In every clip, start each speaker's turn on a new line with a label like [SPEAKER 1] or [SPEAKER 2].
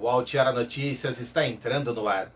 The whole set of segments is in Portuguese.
[SPEAKER 1] O Altiara Notícias está entrando no ar.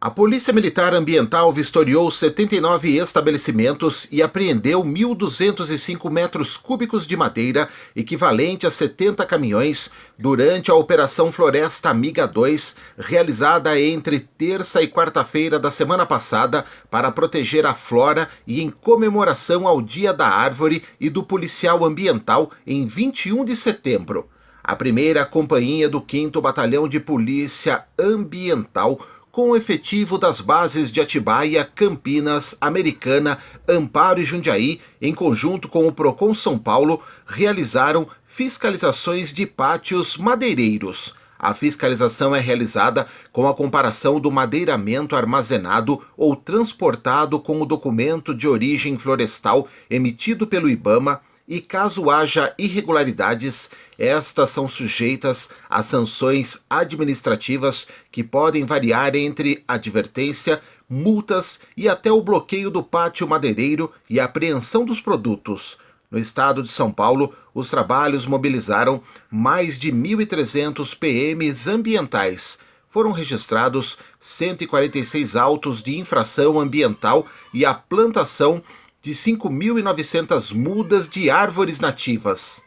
[SPEAKER 2] A Polícia Militar Ambiental vistoriou 79 estabelecimentos e apreendeu 1.205 metros cúbicos de madeira, equivalente a 70 caminhões, durante a Operação Floresta Amiga 2, realizada entre terça e quarta-feira da semana passada para proteger a flora e em comemoração ao Dia da Árvore e do Policial Ambiental em 21 de setembro. A primeira companhia do 5º Batalhão de Polícia Ambiental, com o efetivo das bases de Atibaia, Campinas, Americana, Amparo e Jundiaí, em conjunto com o Procon São Paulo, realizaram fiscalizações de pátios madeireiros. A fiscalização é realizada com a comparação do madeiramento armazenado ou transportado com o documento de origem florestal emitido pelo IBAMA e, caso haja irregularidades, estas são sujeitas a sanções administrativas que podem variar entre advertência, multas e até o bloqueio do pátio madeireiro e a apreensão dos produtos. No estado de São Paulo, os trabalhos mobilizaram mais de 1.300 PMs ambientais. Foram registrados 146 autos de infração ambiental e a plantação de 5.900 mudas de árvores nativas.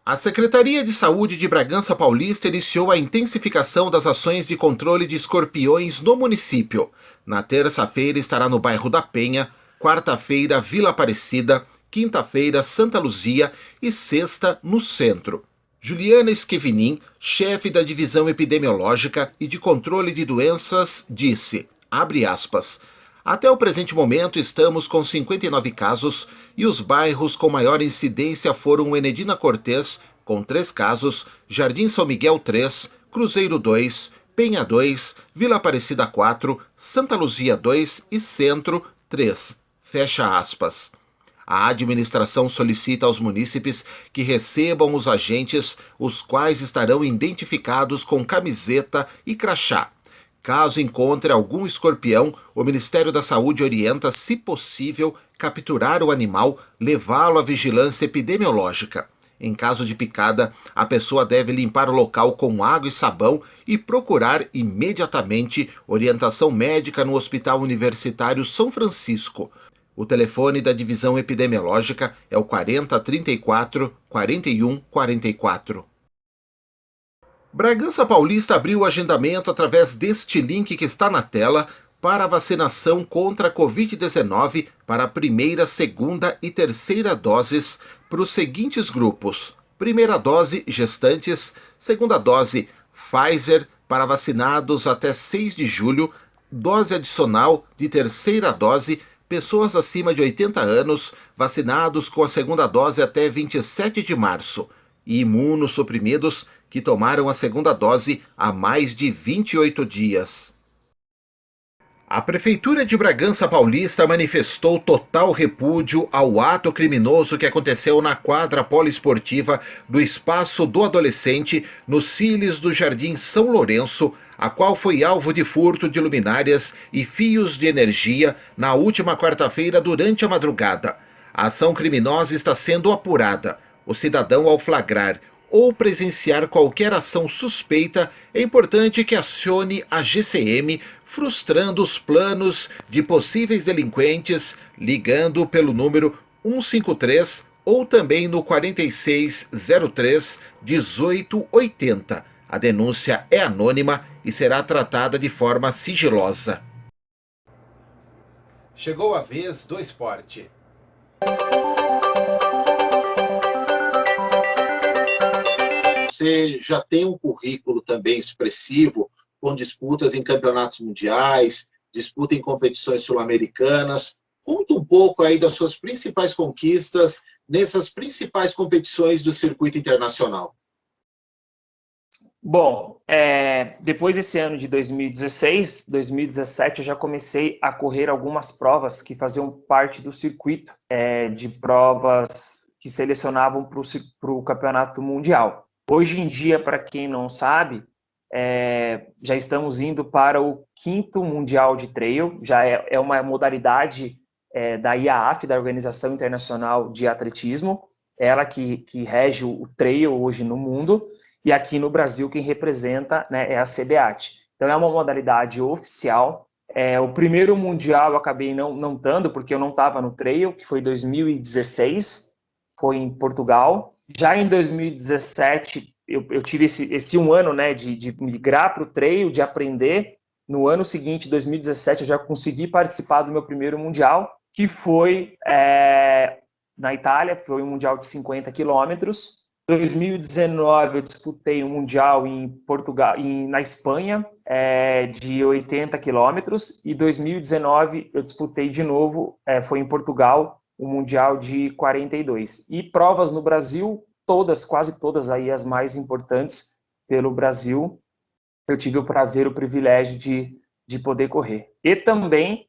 [SPEAKER 2] A Secretaria de Saúde de Bragança Paulista iniciou a intensificação das ações de controle de escorpiões no município. Na terça-feira estará no bairro da Penha, quarta-feira Vila Aparecida, quinta-feira Santa Luzia e sexta no centro. Juliana Esquivinin, chefe da Divisão Epidemiológica e de Controle de Doenças, disse, abre aspas, até o presente momento estamos com 59 casos e os bairros com maior incidência foram Enedina Cortês, com 3 casos, Jardim São Miguel 3, Cruzeiro 2, Penha 2, Vila Aparecida 4, Santa Luzia 2 e Centro 3. Fecha aspas. A administração solicita aos munícipes que recebam os agentes, os quais estarão identificados com camiseta e crachá. Caso encontre algum escorpião, o Ministério da Saúde orienta, se possível, capturar o animal, levá-lo à vigilância epidemiológica. Em caso de picada, a pessoa deve limpar o local com água e sabão e procurar imediatamente orientação médica no Hospital Universitário São Francisco. O telefone da Divisão Epidemiológica é o 4034 4144. Bragança Paulista abriu o agendamento através deste link que está na tela para a vacinação contra a Covid-19 para a primeira, segunda e terceira doses para os seguintes grupos. Primeira dose, gestantes. Segunda dose, Pfizer, para vacinados até 6 de julho. Dose adicional de terceira dose, pessoas acima de 80 anos, vacinados com a segunda dose até 27 de março. E imunossuprimidos que tomaram a segunda dose há mais de 28 dias. A Prefeitura de Bragança Paulista manifestou total repúdio ao ato criminoso que aconteceu na quadra poliesportiva do Espaço do Adolescente, nos Cílios do Jardim São Lourenço, a qual foi alvo de furto de luminárias e fios de energia na última quarta-feira durante a madrugada. A ação criminosa está sendo apurada. O cidadão, ao flagrar ou presenciar qualquer ação suspeita, é importante que acione a GCM, frustrando os planos de possíveis delinquentes, ligando pelo número 153 ou também no 4603 1880. A denúncia é anônima e será tratada de forma sigilosa.
[SPEAKER 1] Chegou a vez do esporte. Você já tem um currículo também expressivo, com disputas em campeonatos mundiais, disputa em competições sul-americanas. Conta um pouco aí das suas principais conquistas nessas principais competições do circuito internacional.
[SPEAKER 3] Bom, depois desse ano de 2016, 2017, eu já comecei a correr algumas provas que faziam parte do circuito de provas que selecionavam para o campeonato mundial. Hoje em dia, para quem não sabe, já estamos indo para o 5º Mundial de Trail, já é uma modalidade da IAAF, da Organização Internacional de Atletismo, ela que rege o trail hoje no mundo, e aqui no Brasil quem representa, né, é a CBAT. Então é uma modalidade oficial. O primeiro mundial eu acabei não dando, porque eu não estava no trail, que foi 2016, foi em Portugal. Já em 2017 eu tive esse um ano, né, de migrar para o trail, de aprender. No ano seguinte, 2017, eu já consegui participar do meu primeiro mundial, que foi na Itália, foi um mundial de 50 quilômetros. 2019 eu disputei um mundial em Portugal, na Espanha, de 80 quilômetros, e 2019 eu disputei de novo, foi em Portugal, um mundial de 42. E provas no Brasil, quase todas aí as mais importantes pelo Brasil, eu tive o prazer, o privilégio de poder correr. E também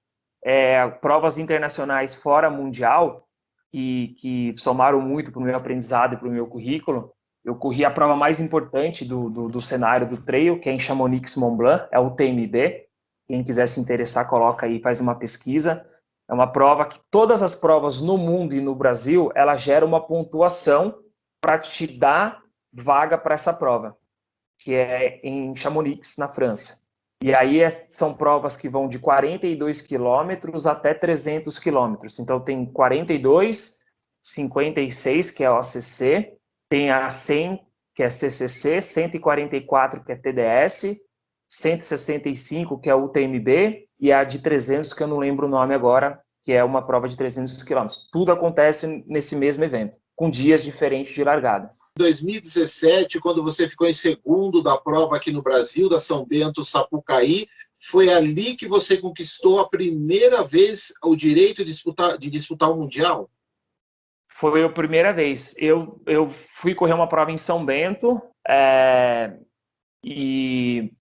[SPEAKER 3] provas internacionais fora mundial, que somaram muito para o meu aprendizado e para o meu currículo. Eu corri a prova mais importante do cenário do trail, que é em Chamonix-Mont Blanc, é o UTMB. Quem quiser se interessar, coloca aí, faz uma pesquisa. É uma prova que todas as provas no mundo e no Brasil, ela gera uma pontuação para te dar vaga para essa prova, que é em Chamonix, na França. E aí são provas que vão de 42 quilômetros até 300 quilômetros. Então tem 42, 56, que é o ACC, tem a 100, que é CCC, 144, que é TDS, 165, que é o UTMB, e a de 300, que eu não lembro o nome agora, que é uma prova de 300 quilômetros. Tudo acontece nesse mesmo evento, com dias diferentes de largada.
[SPEAKER 1] Em 2017, quando você ficou em segundo da prova aqui no Brasil, da São Bento Sapucaí, foi ali que você conquistou a primeira vez o direito de disputar o Mundial?
[SPEAKER 3] Foi a primeira vez. Eu fui correr uma prova em São Bento, e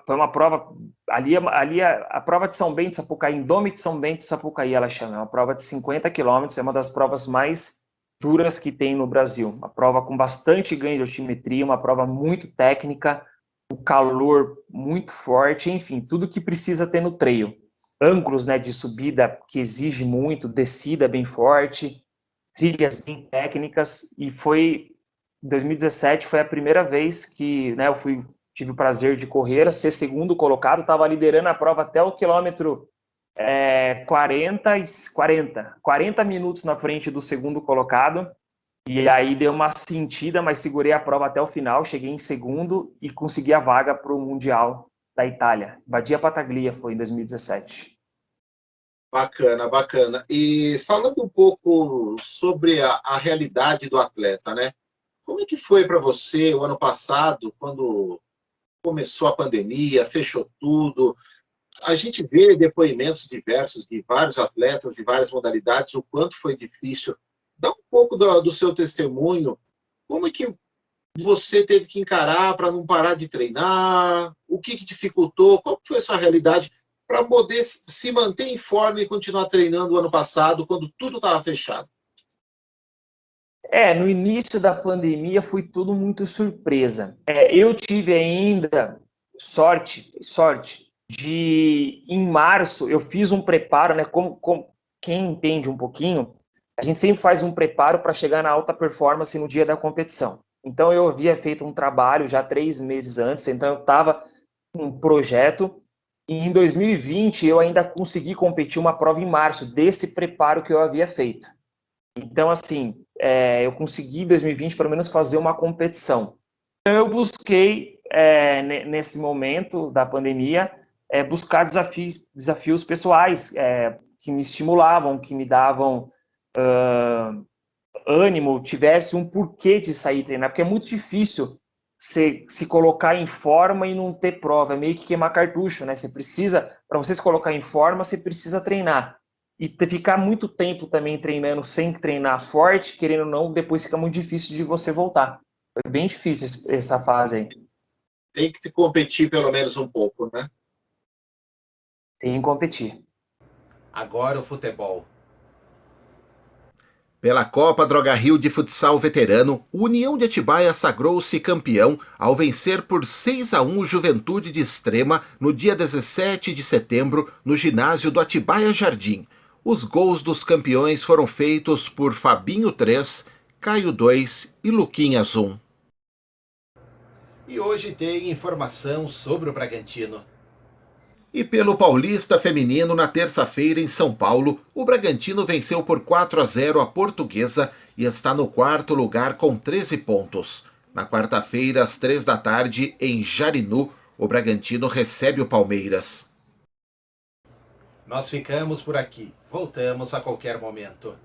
[SPEAKER 3] foi uma prova ali a prova de São Bento Sapucaí, Indome de São Bento Sapucaí, ela chama, é uma prova de 50 quilômetros, é uma das provas mais duras que tem no Brasil, uma prova com bastante ganho de altimetria, uma prova muito técnica, o calor muito forte, enfim, tudo que precisa ter no trail, ângulos, né, de subida que exige muito, descida bem forte, trilhas bem técnicas, e em 2017 foi a primeira vez que, né, tive o prazer de correr, ser segundo colocado, estava liderando a prova até o quilômetro 40 minutos na frente do segundo colocado, e aí deu uma sentida, mas segurei a prova até o final, cheguei em segundo e consegui a vaga para o Mundial da Itália. Badia Pataglia foi em 2017.
[SPEAKER 1] Bacana, bacana. E falando um pouco sobre a realidade do atleta, né? Como é que foi para você o ano passado, quando começou a pandemia, fechou tudo? A gente vê depoimentos diversos de vários atletas e várias modalidades, o quanto foi difícil. Dá um pouco do seu testemunho. Como é que você teve que encarar para não parar de treinar? O que dificultou? Qual foi a sua realidade para poder se manter em forma e continuar treinando o ano passado, quando tudo estava fechado?
[SPEAKER 3] No início da pandemia foi tudo muito surpresa. Eu tive ainda sorte de, em março, eu fiz um preparo, né? Como quem entende um pouquinho, a gente sempre faz um preparo para chegar na alta performance no dia da competição. Então eu havia feito um trabalho já 3 meses antes, então eu estava com um projeto, e em 2020 eu ainda consegui competir uma prova em março desse preparo que eu havia feito. Então, assim, eu consegui em 2020 pelo menos fazer uma competição. Então, eu busquei, nesse momento da pandemia, buscar desafios pessoais que me estimulavam, que me davam ânimo, tivesse um porquê de sair treinar, porque é muito difícil se colocar em forma e não ter prova, é meio que queimar cartucho, né? Para você se colocar em forma, você precisa treinar. E ficar muito tempo também treinando sem treinar forte, querendo ou não, depois fica muito difícil de você voltar. Foi bem difícil essa fase aí.
[SPEAKER 1] Tem que competir pelo menos um pouco, né?
[SPEAKER 3] Tem que competir.
[SPEAKER 2] Agora o futebol. Pela Copa Droga Rio de Futsal Veterano, o União de Atibaia sagrou-se campeão ao vencer por 6-1 o Juventude de Extrema no dia 17 de setembro no ginásio do Atibaia Jardim. Os gols dos campeões foram feitos por Fabinho 3, Caio 2 e Luquinhas 1. E hoje tem informação sobre o Bragantino. E pelo Paulista Feminino, na terça-feira em São Paulo, o Bragantino venceu por 4-0 a Portuguesa e está no quarto lugar com 13 pontos. Na quarta-feira, às 15h, em Jarinu, o Bragantino recebe o Palmeiras. Nós ficamos por aqui. Voltamos a qualquer momento.